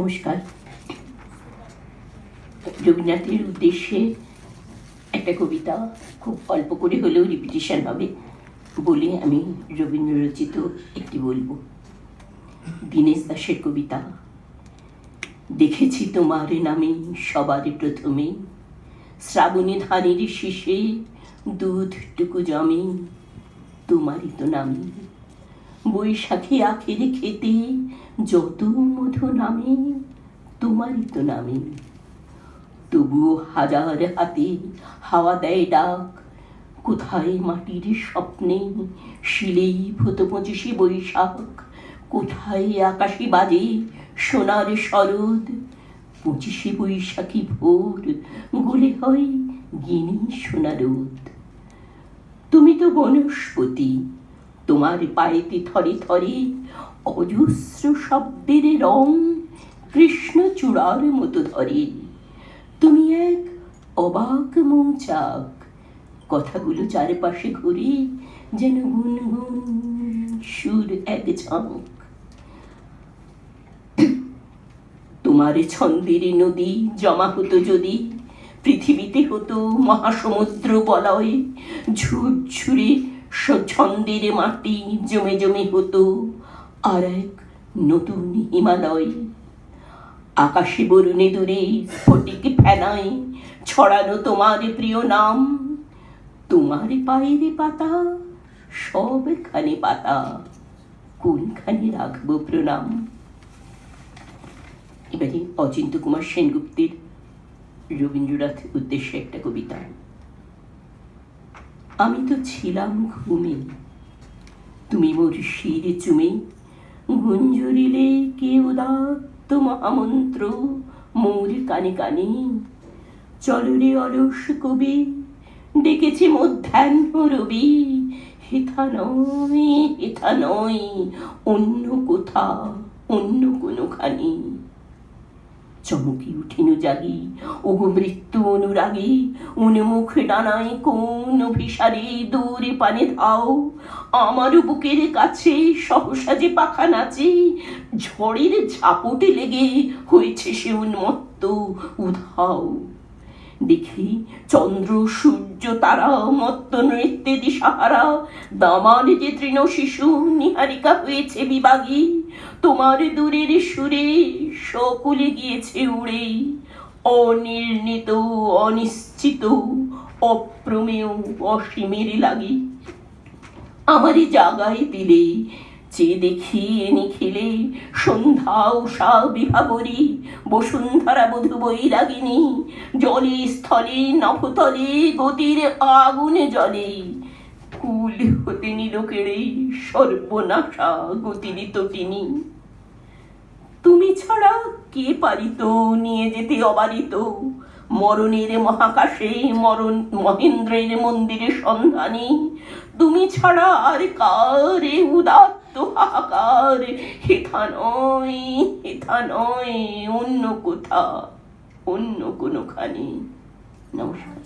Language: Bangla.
নমস্কার। রবীন্দ্রনাথের উদ্দেশ্যে একটা কবিতা, খুব অল্প করে হলেও রিপিটিশন হবে বলে আমি রবীন্দ্র রচিত একটি বলবো। দীনেশ দাসের কবিতা। দেখেছি তোমার নামে সবার প্রথমে, শ্রাবণী ধানের শীষে দুধটুকু জমে, তোমারই তো নামে বৈশাখী আখের খেতে যত মধু নামে, তোমারই তো নামে। তবুও হাজার হাতে হাওয়া দেয় ডাক, কোথায় মাটির স্বপ্নে শিলেই ভূত 25শে বৈশাখ, কোথায় আকাশে বাজে সোনার শরৎ, 25শে বৈশাখী ভোর গলে হয় গিনি সোনা রোদ। তুমি তো বনস্পতি, তোমার পায়েতে থরে থরে অজস্র শব্দের রং কৃষ্ণচূড়ার মতো ধরে। তুমি এক অবাক মৌচাক, কথাগুলো চারপাশে ঘুরে যেন গুনগুন সুর এক ঝাঁক। তোমার ছন্দের নদী জমা হতো যদি, পৃথিবীতে হতো মহাসমুদ্র বলয়, ঝুরঝুরে ছন্দের মাটি জমে জমে হতো আর এক নতুন হিমালয়। আকাশে বরুণে দূরে স্ফটিক ফেনায় ছড়ানো তোমার প্রিয় নাম, তোমার পায়ের পাতা সবখানে পাতা, কোনখানে রাখবো প্রণাম। এবারে অচিন্ত্য কুমার সেনগুপ্তের রবীন্দ্রনাথ উদ্দেশ্যে একটা কবিতা। আমি তো ছিলাম ঘুমে, তুমি মোর শির চুমে গুঞ্জরিলে কে উদাত্ত মহামন্ত্র মোর কানে কানে। চলরে অলস কবি ডেকেছে মধ্যাহ্ন রবি, হেথা নয় হেথা নয় অন্য কোথা অন্য কোনোখানে। চমকি উঠিনু জাগি ওগো মৃত্যু অনুরাগী, উন্মুখ ডানায় কোন অভিসারে দূরে পানে ধাও, আমার বুকের কাছে সহসা যে পাখা নাচে, ঝড়ের ঝাপটে লেগে হয়েছে সে উন্মত্ত উধাও। দেখি চন্দ্র সূর্য তারা মত্ত নৃত্যে দিশাহারা, দামার যে তৃণ শিশু নিহারিকা হয়েছে বিবাগী, তোমার দূরের সুরে সকলে গিয়েছে উড়ে, অনির্ণিত অনিশ্চিত অপ্রমেয় অসীমের লাগি। আমারই জাগায় দিলে যে দেখি নিখিলে সন্ধ্যা উষা বিভাবরী বসুন্ধরা বধূ বৈরাগিনী, জলে স্থলে নভতলে গতির আগুনে জলে, কুল হতে নিল কেড়ে সর্বনাশা গতির তটিনী। তুমি ছাড়া কে পারিত নিয়ে যেতে অবারিত মরণের মহাকাশে মরণ মহেন্দ্রের মন্দিরে সন্ধানী। তুমি ছাড়া আর কারে উদাত্ত হাহাকার, হেথা নয় অন্য কোথা অন্য কোনোখানে। নমস্কার।